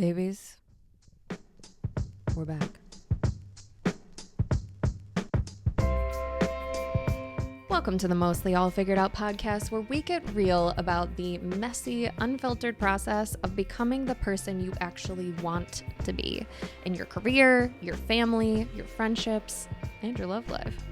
Babies, we're back. Welcome to the Mostly All Figured Out podcast, where we get real about the messy, unfiltered process of becoming the person you actually want to be in your career, your family, your friendships, and your love life.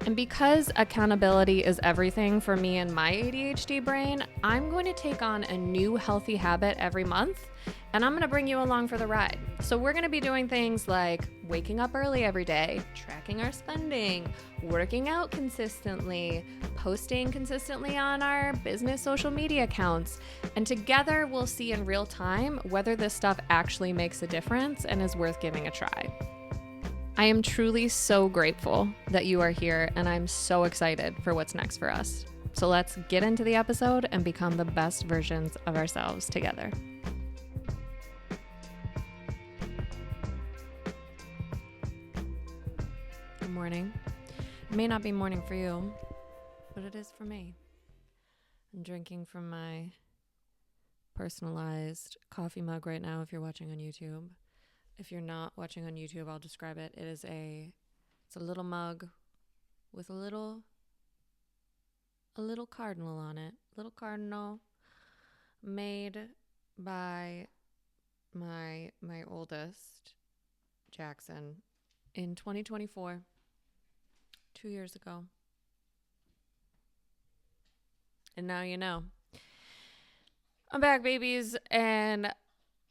And because accountability is everything for me and my ADHD brain, I'm going to take on a new healthy habit every month, and I'm going to bring you along for the ride. So we're going to be doing things like waking up early every day, tracking our spending, working out consistently, posting consistently on our business social media accounts, and together we'll see in real time whether this stuff actually makes a difference and is worth giving a try. I am truly so grateful that you are here, and I'm so excited for what's next for us. So let's get into the episode and become the best versions of ourselves together. Good morning. It may not be morning for you, but it is for me. I'm drinking from my personalized coffee mug right now if you're watching on YouTube. If you're not watching on YouTube, I'll describe it. It's a little mug with a little cardinal on it. Little cardinal made by my oldest, Jackson, in 2024, 2 years ago. And now you know. I'm back, babies, and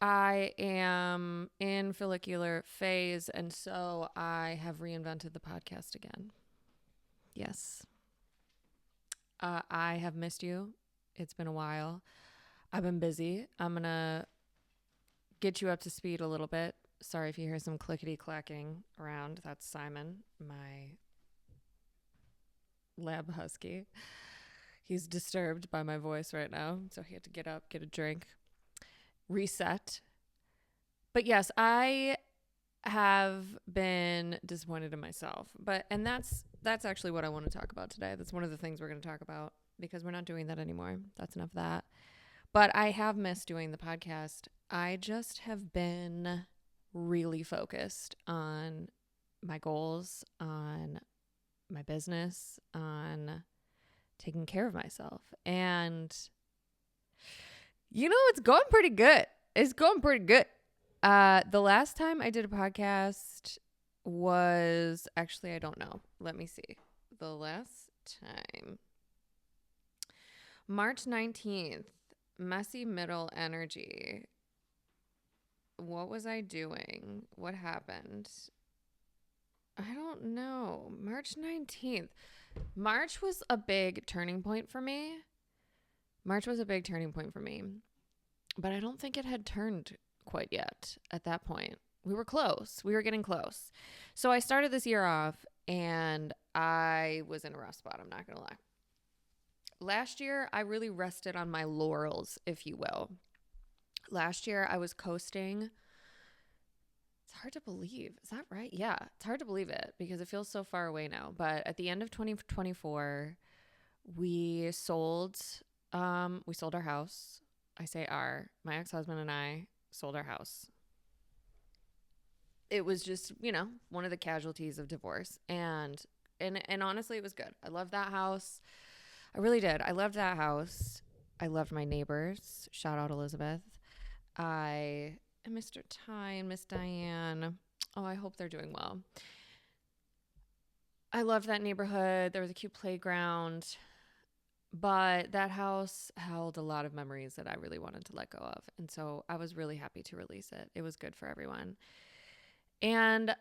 I am in follicular phase, and so I have reinvented the podcast again. Yes. I have missed you. It's been a while. I've been busy. I'm going to get you up to speed a little bit. Sorry if you hear some clickety-clacking around. That's Simon, my lab husky. He's disturbed by my voice right now, so he had to get up, get a drink, reset. But yes, I have been disappointed in myself. And that's actually what I want to talk about today. That's one of the things we're going to talk about, because we're not doing that anymore. That's enough of that. But I have missed doing the podcast. I just have been really focused on my goals, on my business, on taking care of myself. And it's going pretty good. It's going pretty good. The last time I did a podcast was actually, I don't know. Let me see. The last time, March 19th, messy middle energy. What was I doing? What happened? I don't know. March 19th. March was a big turning point for me. But I don't think it had turned quite yet at that point. We were close. We were getting close. So I started this year off, and I was in a rough spot. I'm not going to lie. Last year, I really rested on my laurels, if you will. Last year, I was coasting. It's hard to believe. Is that right? Yeah, it's hard to believe it because it feels so far away now. But at the end of 2024, we sold our house. I say my ex-husband and I sold our house. It was just, one of the casualties of divorce. And honestly, it was good. I loved that house. I really did. I loved that house. I loved my neighbors. Shout out Elizabeth. I missed her time, Miss Diane. Oh, I hope they're doing well. I loved that neighborhood. There was a cute playground. But that house held a lot of memories that I really wanted to let go of. And so I was really happy to release it. It was good for everyone. And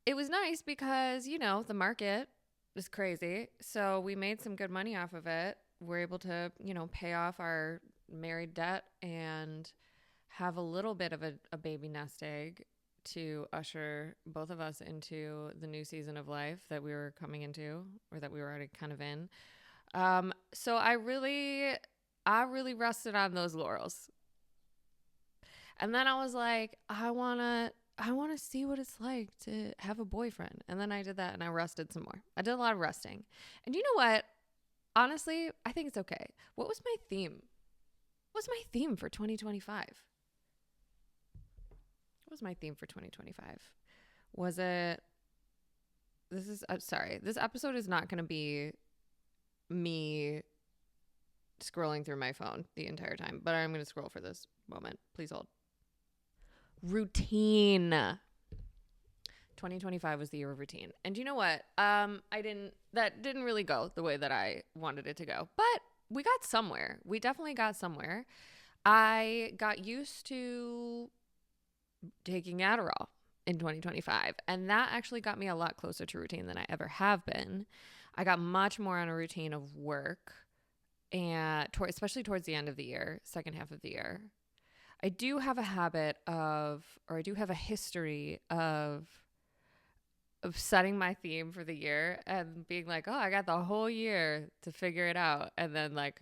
it was nice because, the market is crazy. So we made some good money off of it. We're able to, pay off our married debt and have a little bit of a baby nest egg to usher both of us into the new season of life that we were coming into, or that we were already kind of in. So I really rested on those laurels. And then I was like, I want to see what it's like to have a boyfriend. And then I did that and I rested some more. I did a lot of resting. And you know what? Honestly, I think it's okay. What was my theme? What's my theme for 2025? was my theme for 2025? Was it, sorry, this episode is not going to be me scrolling through my phone the entire time, but I'm going to scroll for this moment. Please hold. Routine. 2025 was the year of routine. And you know what? That didn't really go the way that I wanted it to go, but we got somewhere. We definitely got somewhere. I got used to taking Adderall in 2025, and that actually got me a lot closer to routine than I ever have been. I got much more on a routine of work, and especially towards the end of the year, second half of the year. I do have a history of setting my theme for the year and being like, oh, I got the whole year to figure it out, and then like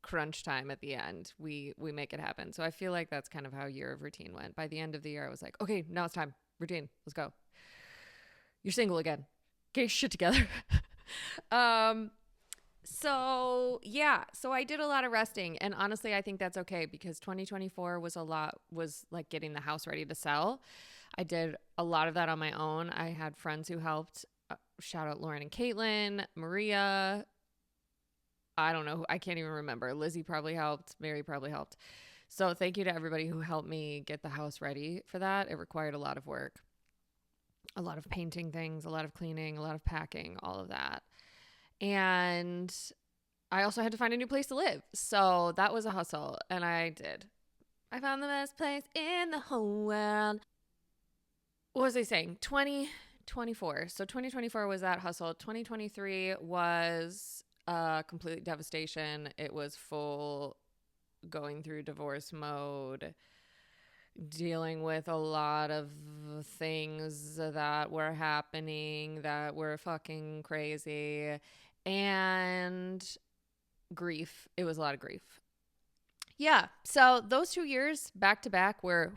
crunch time at the end, we make it happen. So I feel like that's kind of how year of routine went. By the end of the year, I was like, okay, now it's time. Routine. Let's go. You're single again. Get your shit together. So I did a lot of resting, and honestly, I think that's okay because 2024 was like getting the house ready to sell. I did a lot of that on my own. I had friends who helped. Shout out Lauren and Caitlin, Maria. I don't know. I can't even remember. Lizzie probably helped. Mary probably helped. So thank you to everybody who helped me get the house ready for that. It required a lot of work, a lot of painting things, a lot of cleaning, a lot of packing, all of that. And I also had to find a new place to live. So that was a hustle. And I did. I found the best place in the whole world. What was I saying? 2024. So 2024 was that hustle. 2023 was complete devastation. It was full going through divorce mode, dealing with a lot of things that were happening that were fucking crazy, and grief. It was a lot of grief. Yeah. So those 2 years back to back were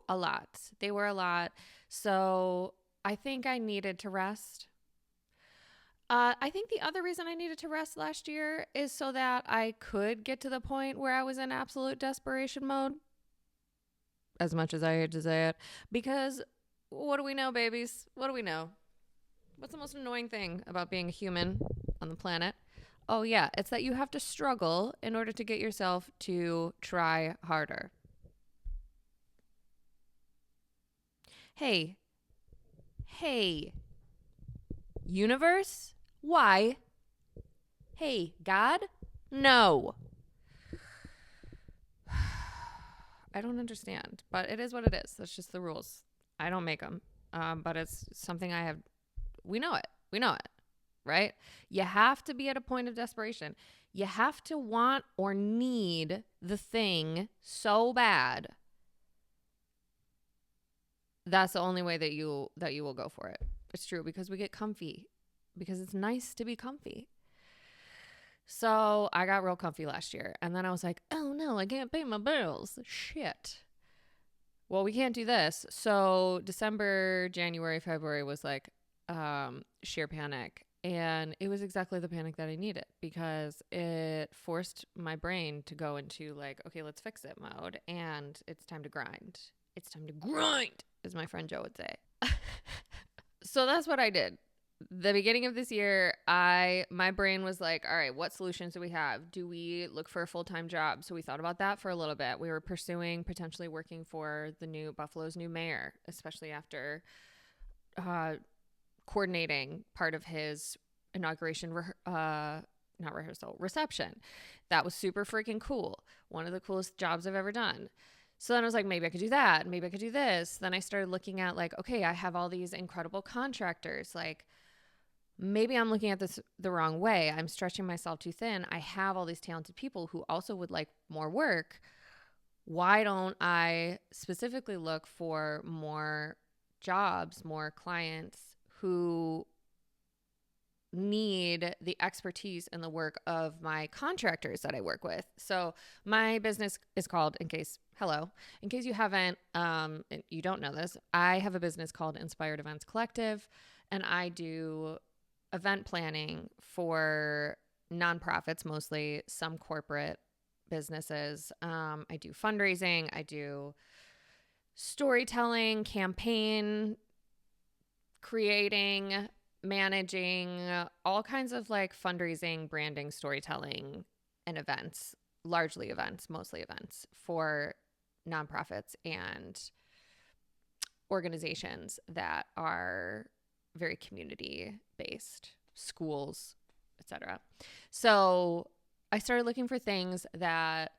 a lot. They were a lot. So I think I needed to rest. I think the other reason I needed to rest last year is so that I could get to the point where I was in absolute desperation mode. As much as I hate to say it. Because what do we know, babies? What do we know? What's the most annoying thing about being a human on the planet? Oh, yeah. It's that you have to struggle in order to get yourself to try harder. Hey. Universe? Why? Hey, God? No. I don't understand, but it is what it is. That's just the rules. I don't make them, but it's something we know it, right? You have to be at a point of desperation. You have to want or need the thing so bad. That's the only way that you will go for it. It's true, because we get comfy, because it's nice to be comfy. So I got real comfy last year, and then I was like, oh no, I can't pay my bills. Shit. Well, we can't do this. So December, January, February was like sheer panic. And it was exactly the panic that I needed, because it forced my brain to go into like, okay, let's fix it mode. And it's time to grind. It's time to grind, as my friend Joe would say. So that's what I did. The beginning of this year, my brain was like, all right, what solutions do we have? Do we look for a full-time job? So we thought about that for a little bit. We were pursuing potentially working for Buffalo's new mayor, especially after coordinating part of his inauguration reception. That was super freaking cool. One of the coolest jobs I've ever done. So then I was like, maybe I could do that. Maybe I could do this. Then I started looking at like, okay, I have all these incredible contractors. Like, maybe I'm looking at this the wrong way. I'm stretching myself too thin. I have all these talented people who also would like more work. Why don't I specifically look for more jobs, more clients who need the expertise and the work of my contractors that I work with? So my business is called, in case you haven't, you don't know this, I have a business called Inspired Events Collective, and I do event planning for nonprofits, mostly some corporate businesses. I do fundraising. I do storytelling, campaign creating, managing, all kinds of like fundraising, branding, storytelling, and events, largely events, mostly events for nonprofits and organizations that are very community based, schools, etc. So I started looking for things that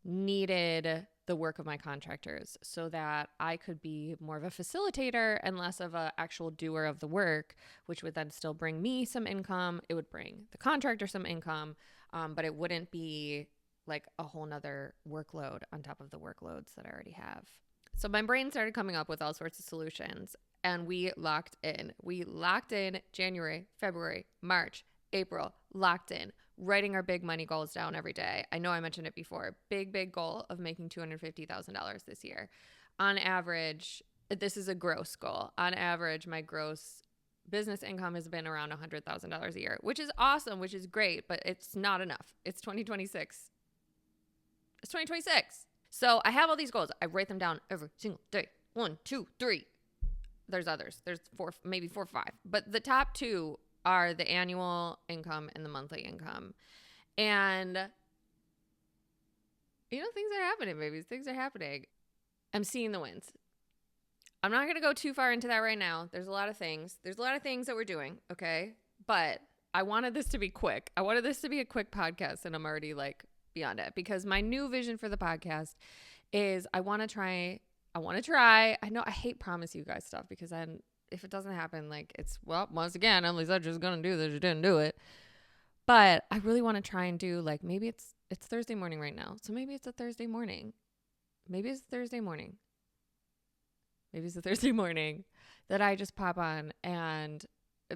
needed the work of my contractors so that I could be more of a facilitator and less of an actual doer of the work, which would then still bring me some income. It would bring the contractor some income, but it wouldn't be like a whole nother workload on top of the workloads that I already have. So my brain started coming up with all sorts of solutions, and we locked in. We locked in January, February, March, April, locked in, writing our big money goals down every day. I know I mentioned it before. Big goal of making $250,000 this year. On average, this is a gross goal. On average, my gross business income has been around $100,000 a year, which is awesome, which is great, but it's not enough. It's 2026. It's 2026. So I have all these goals. I write them down every single day. 1, 2, 3. There's others. There's 4, maybe 4 or 5. But the top 2 are the annual income and the monthly income. And, things are happening, babies. Things are happening. I'm seeing the wins. I'm not going to go too far into that right now. There's a lot of things. There's a lot of things that we're doing, okay? But I wanted this to be quick. I wanted this to be a quick podcast, and I'm already like beyond it, because my new vision for the podcast is I want to try. I know I hate promise you guys stuff, because then if it doesn't happen, like it's, well, once again, Emily said just going to do this, you didn't do it. But I really want to try and do, like, maybe it's Thursday morning right now. So maybe it's a Thursday morning. Maybe it's Thursday morning. Maybe it's a Thursday morning that I just pop on, and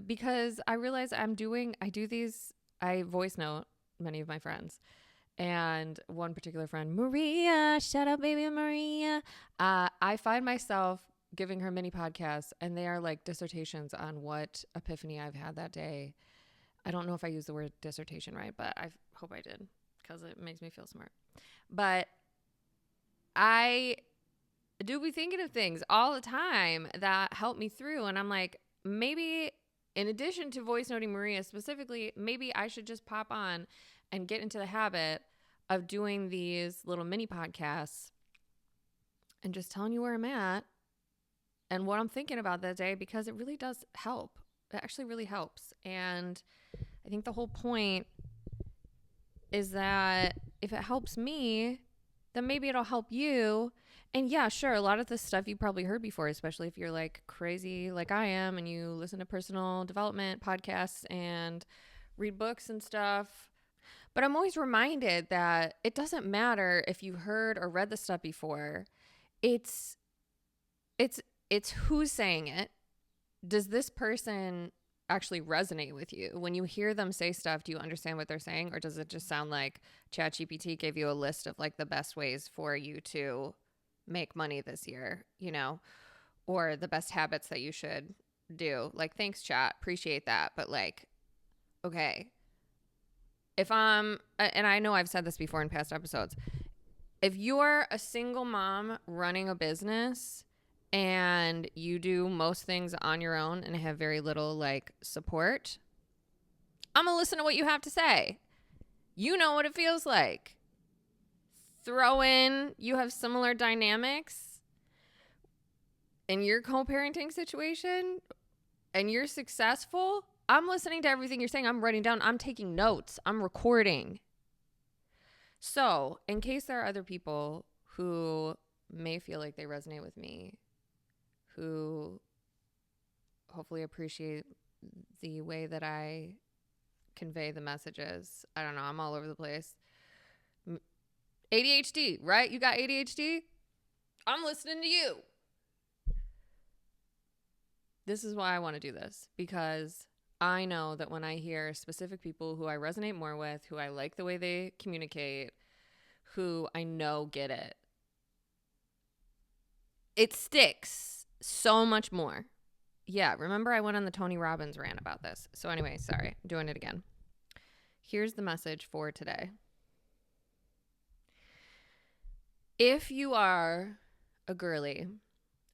because I realize I voice note many of my friends. And one particular friend, Maria, shout out baby Maria. I find myself giving her mini podcasts, and they are like dissertations on what epiphany I've had that day. I don't know if I used the word dissertation right, but I hope I did, because it makes me feel smart. But I do be thinking of things all the time that help me through. And I'm like, maybe in addition to voice noting Maria specifically, maybe I should just pop on and get into the habit of doing these little mini podcasts and just telling you where I'm at and what I'm thinking about that day, because it really does help. It actually really helps. And I think the whole point is that if it helps me, then maybe it'll help you. And yeah, sure, a lot of this stuff you probably heard before, especially if you're like crazy like I am and you listen to personal development podcasts and read books and stuff. But I'm always reminded that it doesn't matter if you heard or read the stuff before. It's who's saying it. Does this person actually resonate with you? When you hear them say stuff, do you understand what they're saying? Or does it just sound like ChatGPT gave you a list of like the best ways for you to make money this year, or the best habits that you should do? Like, thanks, chat. Appreciate that. But like, okay. And I know I've said this before in past episodes, if you're a single mom running a business and you do most things on your own and have very little like support, I'm gonna listen to what you have to say. You know what it feels like. Throw in, you have similar dynamics in your co-parenting situation and you're successful. I'm listening to everything you're saying. I'm writing down. I'm taking notes. I'm recording. So in case there are other people who may feel like they resonate with me, who hopefully appreciate the way that I convey the messages. I don't know. I'm all over the place. ADHD, right? You got ADHD? I'm listening to you. This is why I want to do this, because I know that when I hear specific people who I resonate more with, who I like the way they communicate, who I know get it, it sticks so much more. Yeah, remember I went on the Tony Robbins rant about this. So anyway, sorry, I'm doing it again. Here's the message for today. If you are a girly,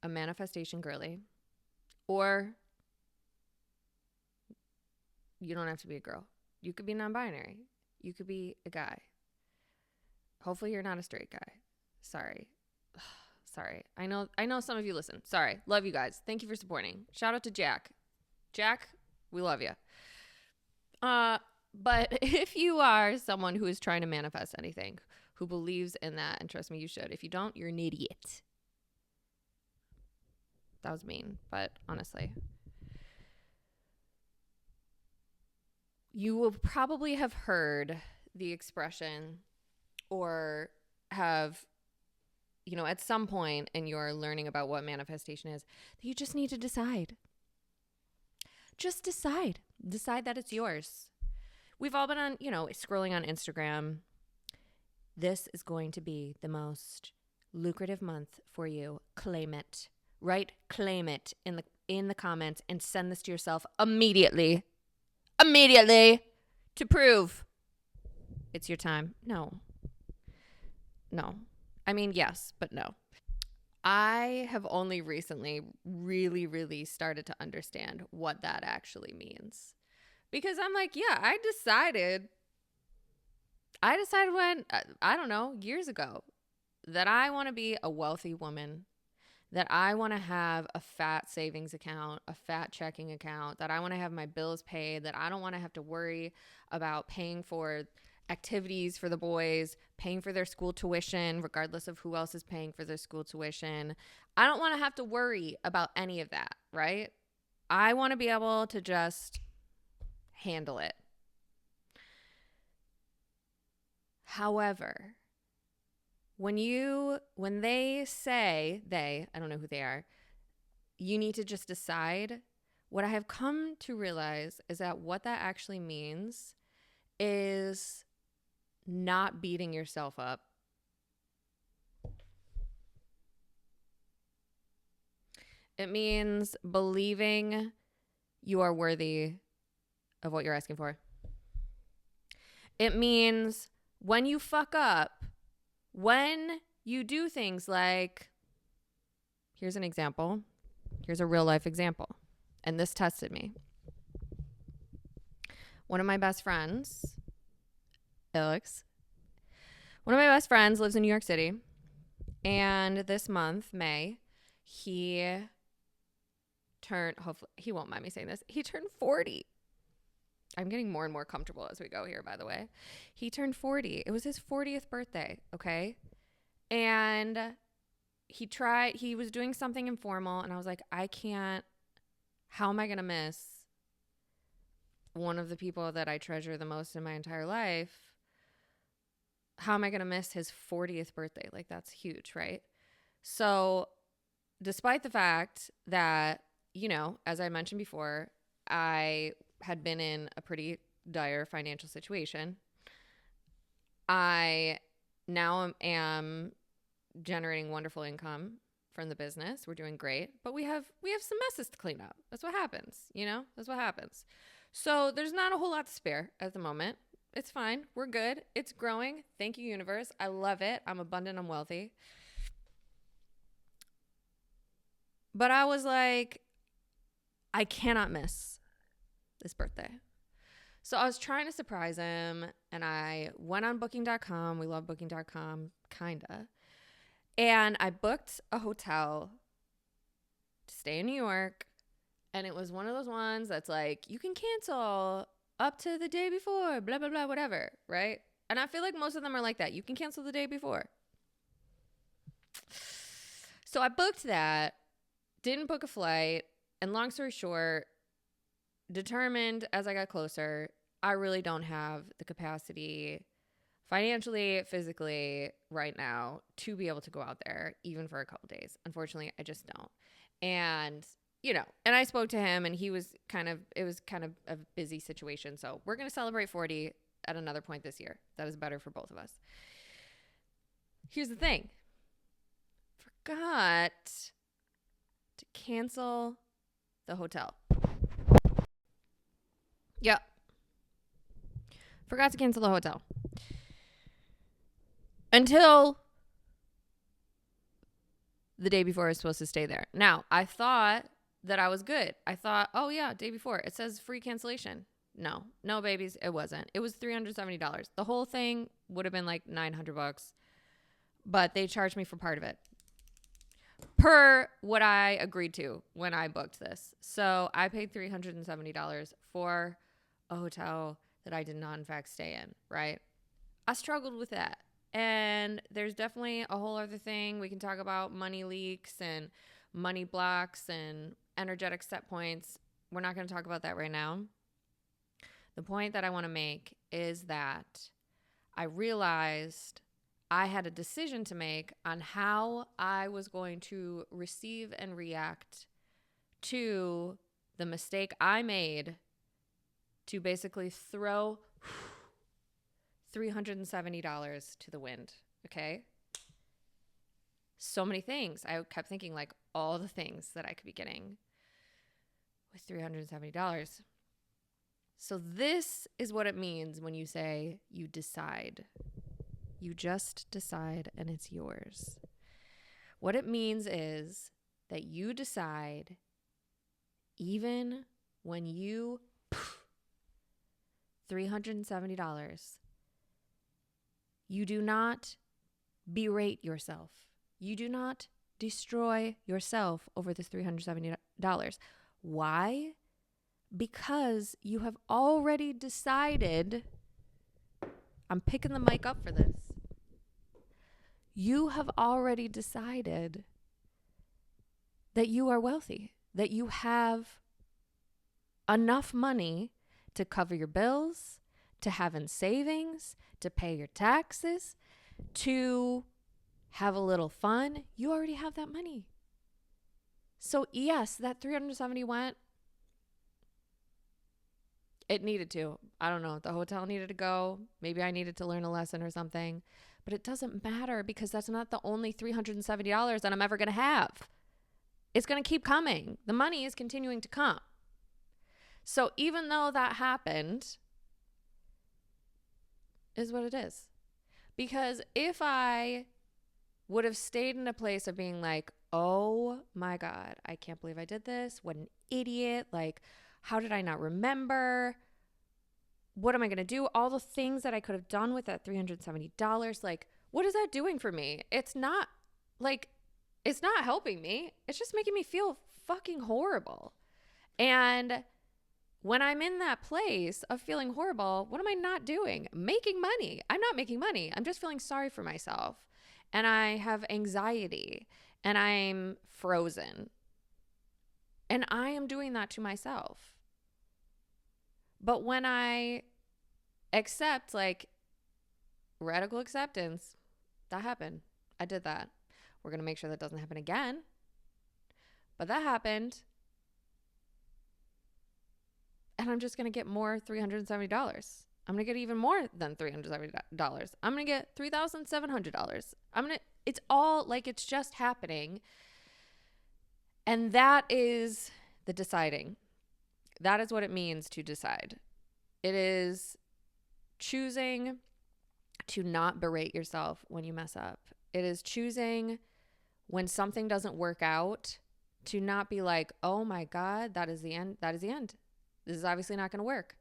a manifestation girly, or you don't have to be a girl. You could be non-binary. You could be a guy. Hopefully you're not a straight guy. Sorry. Sorry. I know some of you listen. Sorry. Love you guys. Thank you for supporting. Shout out to Jack. Jack, we love you. But if you are someone who is trying to manifest anything, who believes in that, and trust me, you should. If you don't, you're an idiot. That was mean, but honestly. You will probably have heard the expression or have, at some point in your learning about what manifestation is, that you just need to decide. Just decide. Decide that it's yours. We've all been on, scrolling on Instagram. This is going to be the most lucrative month for you. Claim it. Right? Claim it in the comments and send this to yourself immediately. Immediately to prove it's your time. No. I mean, yes, but no. I have only recently really, really started to understand what that actually means. Because I'm like, yeah, I decided when, I don't know, years ago, that I want to be a wealthy woman, that I want to have a fat savings account, a fat checking account, that I want to have my bills paid, that I don't want to have to worry about paying for activities for the boys, paying for their school tuition, regardless of who else is paying for their school tuition. I don't want to have to worry about any of that, right? I want to be able to just handle it. However, when they say, I don't know who they are, you need to just decide. What I have come to realize is that what that actually means is not beating yourself up. It means believing you are worthy of what you're asking for. It means when you fuck up, when you do things like, here's an example. Here's a real life example. And this tested me. One of my best friends, Alex, lives in New York City. And this month, May, he won't mind me saying this, he turned 40. I'm getting more and more comfortable as we go here, by the way. He turned 40. It was his 40th birthday, okay? And he was doing something informal, and I was like, how am I going to miss one of the people that I treasure the most in my entire life? How am I going to miss his 40th birthday? Like, that's huge, right? So despite the fact that, as I mentioned before, I had been in a pretty dire financial situation, I now am generating wonderful income from the business. We're doing great, but we have some messes to clean up. That's what happens, That's what happens. So there's not a whole lot to spare at the moment. It's fine. We're good. It's growing. Thank you, universe. I love it. I'm abundant. I'm wealthy. But I was like, I cannot miss this birthday. So I was trying to surprise him, and I went on booking.com. We love booking.com, kinda. And I booked a hotel to stay in New York, and it was one of those ones that's like, you can cancel up to the day before, blah, blah, blah, whatever, right? And I feel like most of them are like that. You can cancel the day before. So I booked that, didn't book a flight, and long story short, determined as I got closer, I really don't have the capacity financially, physically right now to be able to go out there even for a couple days. Unfortunately, I just don't. And, and I spoke to him, and it was kind of a busy situation. So we're going to celebrate 40 at another point this year. That is better for both of us. Here's the thing. Forgot to cancel the hotel. Yep. Forgot to cancel the hotel. Until the day before I was supposed to stay there. Now, I thought that I was good. I thought, oh yeah, day before. It says free cancellation. No, babies, it wasn't. It was $370. The whole thing would have been like $900, but they charged me for part of it, per what I agreed to when I booked this. So I paid $370 for a hotel that I did not, in fact, stay in, right? I struggled with that. And there's definitely a whole other thing. We can talk about money leaks and money blocks and energetic set points. We're not going to talk about that right now. The point that I want to make is that I realized I had a decision to make on how I was going to receive and react to the mistake I made to basically throw $370 to the wind, okay? So many things. I kept thinking like all the things that I could be getting with $370. So this is what it means when you say you decide. You just decide and it's yours. What it means is that you decide even when you $370, you do not berate yourself. You do not destroy yourself over this $370. Why? Because you have already decided, I'm picking the mic up for this. You have already decided that you are wealthy, that you have enough money to cover your bills, to have in savings, to pay your taxes, to have a little fun. You already have that money. So yes, that 370 went. It needed to. I don't know. The hotel needed to go. Maybe I needed to learn a lesson or something. But it doesn't matter because that's not the only $370 that I'm ever going to have. It's going to keep coming. The money is continuing to come. So even though that happened, is what it is. Because if I would have stayed in a place of being like, oh my God, I can't believe I did this. What an idiot. Like, how did I not remember? What am I going to do? All the things that I could have done with that $370. Like, what is that doing for me? It's not helping me. It's just making me feel fucking horrible. And when I'm in that place of feeling horrible, what am I not doing? Making money. I'm not making money. I'm just feeling sorry for myself. And I have anxiety and I'm frozen. And I am doing that to myself. But when I accept, like, radical acceptance, that happened. I did that. We're going to make sure that doesn't happen again. But that happened. And I'm just going to get more $370. I'm going to get even more than $370. I'm going to get $3,700. It's all like it's just happening. And that is the deciding. That is what it means to decide. It is choosing to not berate yourself when you mess up. It is choosing when something doesn't work out to not be like, oh my God, that is the end. That is the end. This is obviously not going to work.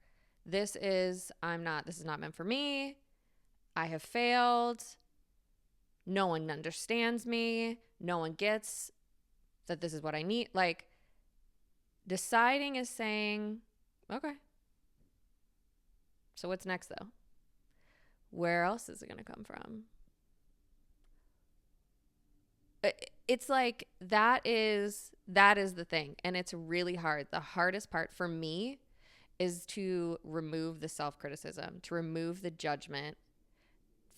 This is not meant for me. I have failed. No one understands me. No one gets that this is what I need. Like, deciding is saying, okay. So what's next though? Where else is it going to come from? It's like that is the thing. And it's really hard. The hardest part for me is to remove the self-criticism, to remove the judgment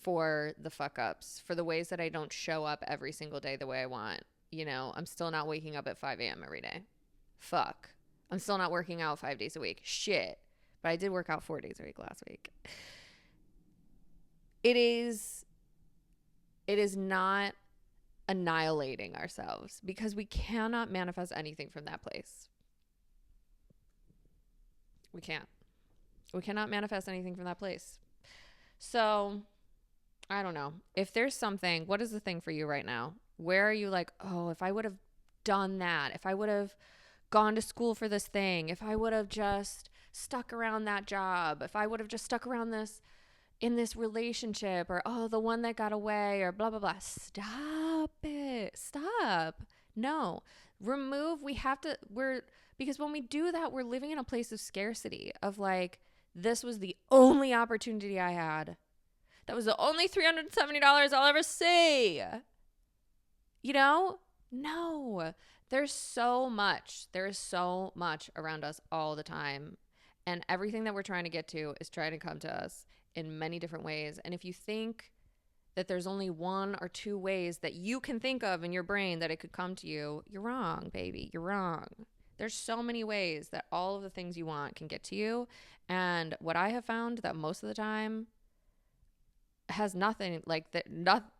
for the fuck ups, for the ways that I don't show up every single day the way I want. You know, I'm still not waking up at 5 a.m. every day. Fuck. I'm still not working out 5 days a week. Shit. But I did work out 4 days a week last week. It is not annihilating ourselves because we cannot manifest anything from that place. We can't. We cannot manifest anything from that place. So I don't know. If there's something, what is the thing for you right now? Where are you like, oh, if I would have done that, if I would have gone to school for this thing, if I would have just stuck around that job, if I would have just stuck around this in this relationship, or oh, the one that got away, or blah blah blah. Stop it. Stop. No. Remove. Because when we do that, we're living in a place of scarcity of like, this was the only opportunity I had. That was the only $370 I'll ever see. You know? No. There's so much. There's so much around us all the time. And everything that we're trying to get to is trying to come to us in many different ways. And if you think that there's only one or two ways that you can think of in your brain that it could come to you, you're wrong, baby. You're wrong. There's so many ways that all of the things you want can get to you. And what I have found that most of the time has nothing like that.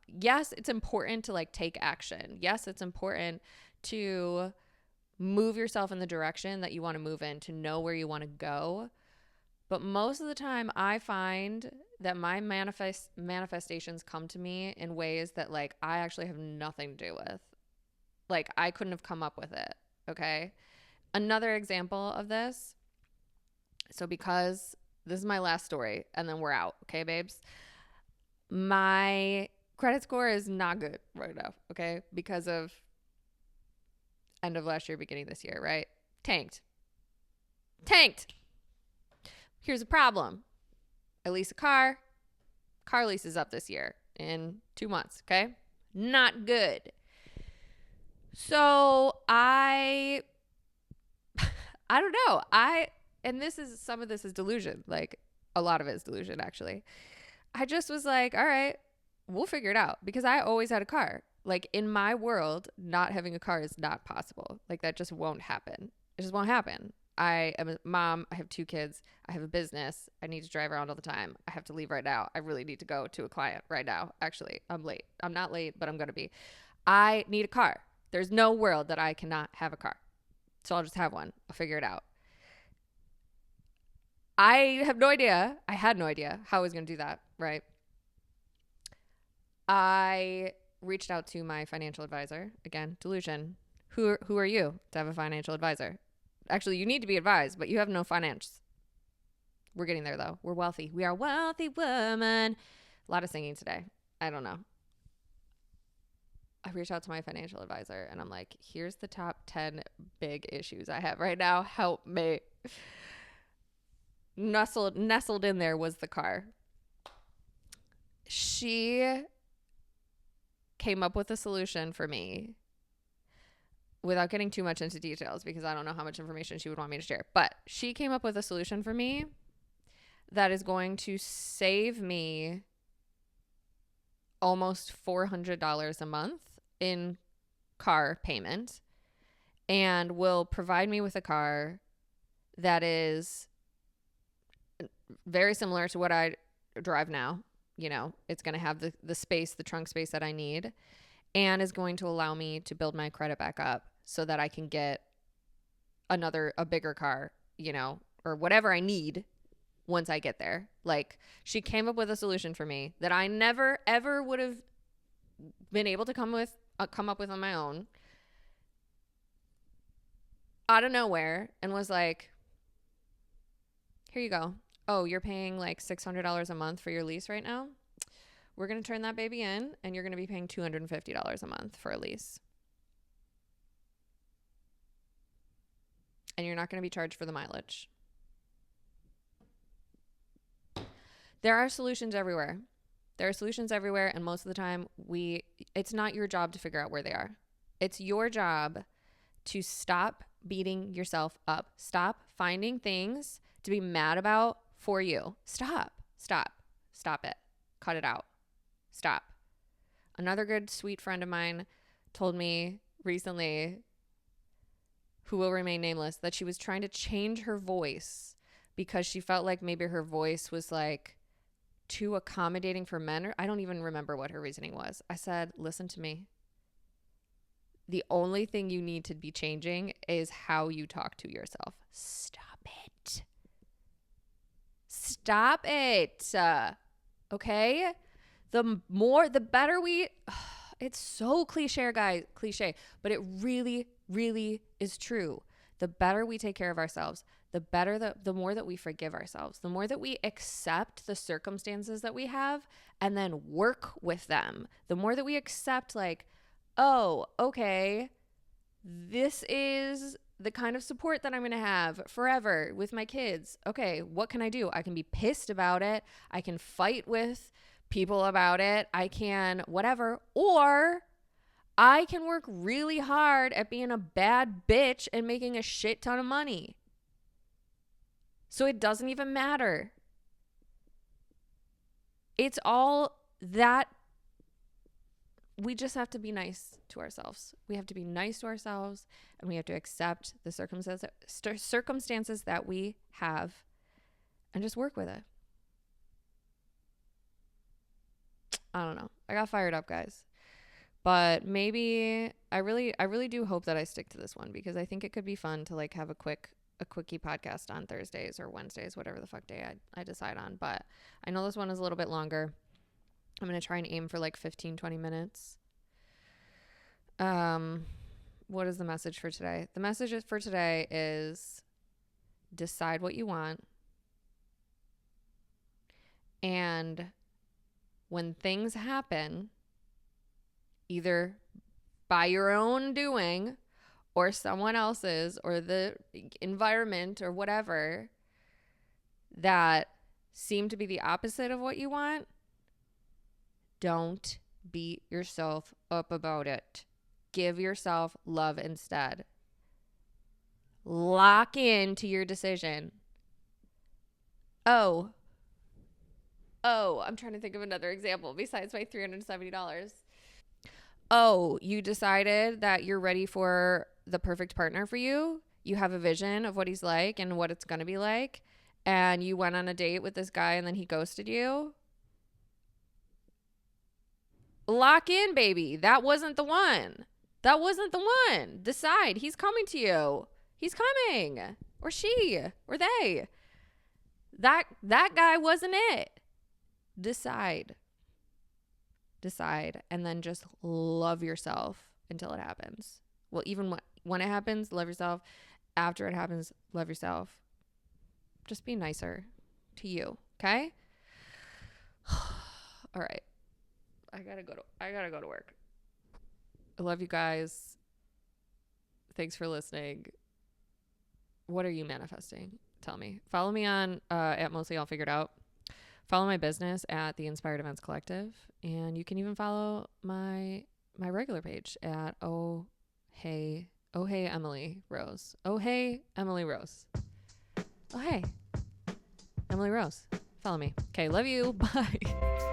Yes, it's important to like take action. Yes, it's important to move yourself in the direction that you want to move in, to know where you want to go. But most of the time I find that my manifestations come to me in ways that like I actually have nothing to do with. Like I couldn't have come up with it. Okay. Another example of this. So because this is my last story and then we're out. Okay, babes. My credit score is not good right now. Okay. Because of end of last year, beginning this year, right? Tanked. Here's a problem. I lease a car. Car lease is up this year in 2 months. Okay. Not good. So I don't know. Some of this is delusion. Like a lot of it is delusion, actually. I just was like, all right, we'll figure it out, because I always had a car. Like in my world, not having a car is not possible. Like that just won't happen. It just won't happen. I am a mom. I have 2 kids. I have a business. I need to drive around all the time. I have to leave right now. I really need to go to a client right now. Actually, I'm late. I'm not late, but I'm going to be. I need a car. There's no world that I cannot have a car. So I'll just have one. I'll figure it out. I have no idea. I had no idea how I was going to do that, right? I reached out to my financial advisor. Again, delusion. Who are you to have a financial advisor? Actually, you need to be advised, but you have no finance. We're getting there, though. We're wealthy. We are wealthy woman. A lot of singing today. I don't know. I reached out to my financial advisor, and I'm like, here's the top 10 big issues I have right now. Help me. Nestled in there was the car. She came up with a solution for me without getting too much into details, because I don't know how much information she would want me to share. But she came up with a solution for me that is going to save me almost $400 a month in car payment, and will provide me with a car that is very similar to what I drive now. You know, it's going to have the space, the trunk space that I need, and is going to allow me to build my credit back up so that I can get a bigger car, you know, or whatever I need once I get there. Like, she came up with a solution for me that I never ever would have been able to come up with on my own, out of nowhere, and was like, here you go. Oh, you're paying like $600 a month for your lease right now? We're going to turn that baby in, and you're going to be paying $250 a month for a lease. And you're not going to be charged for the mileage. There are solutions everywhere. And most of the time it's not your job to figure out where they are. It's your job to stop beating yourself up. Stop finding things to be mad about for you. Stop it. Cut it out. Stop. Another good, sweet friend of mine told me recently, who will remain nameless, that she was trying to change her voice because she felt like maybe her voice was like too accommodating for men. Or I don't even remember what her reasoning was. I said, listen to me. The only thing you need to be changing is how you talk to yourself. Stop it. Okay? the better we, it's so cliche, guys, but it really, really is true. The better we take care of ourselves, the more that we forgive ourselves, the more that we accept the circumstances that we have and then work with them, the more that we accept like, oh, okay, this is the kind of support that I'm going to have forever with my kids. Okay, what can I do? I can be pissed about it. I can fight with people about it. I can whatever. Or I can work really hard at being a bad bitch and making a shit ton of money. So it doesn't even matter. It's all that. We just have to be nice to ourselves. We have to be nice to ourselves, and we have to accept the circumstances that we have and just work with it. I don't know. I got fired up, guys. But maybe I really do hope that I stick to this one, because I think it could be fun to like have a quickie podcast on Thursdays or Wednesdays, whatever the fuck day I decide on. But I know this one is a little bit longer. I'm going to try and aim for like 15, 20 minutes. What is the message for today? The message for today is decide what you want. And when things happen, either by your own doing or someone else's or the environment or whatever, that seem to be the opposite of what you want, don't beat yourself up about it. Give yourself love instead. Lock into your decision. Oh, I'm trying to think of another example besides my $370. Oh, you decided that you're ready for the perfect partner for you. You have a vision of what he's like and what it's going to be like. And you went on a date with this guy and then he ghosted you. Lock in, baby. That wasn't the one. Decide. He's coming to you. He's coming. Or she. Or they. That guy wasn't it. Decide. And then just love yourself until it happens. Well, even when it happens, love yourself. After it happens, love yourself. Just be nicer to you. Okay? All right. I gotta go to work. I love you guys. Thanks for listening. What are you manifesting? Tell me. Follow me on at Mostly All Figured Out. Follow my business at the Inspired Events Collective, and you can even follow my regular page at Oh Hey Emily Rose. Oh hey Emily Rose. Oh hey Emily Rose. Follow me. Okay, love you. Bye.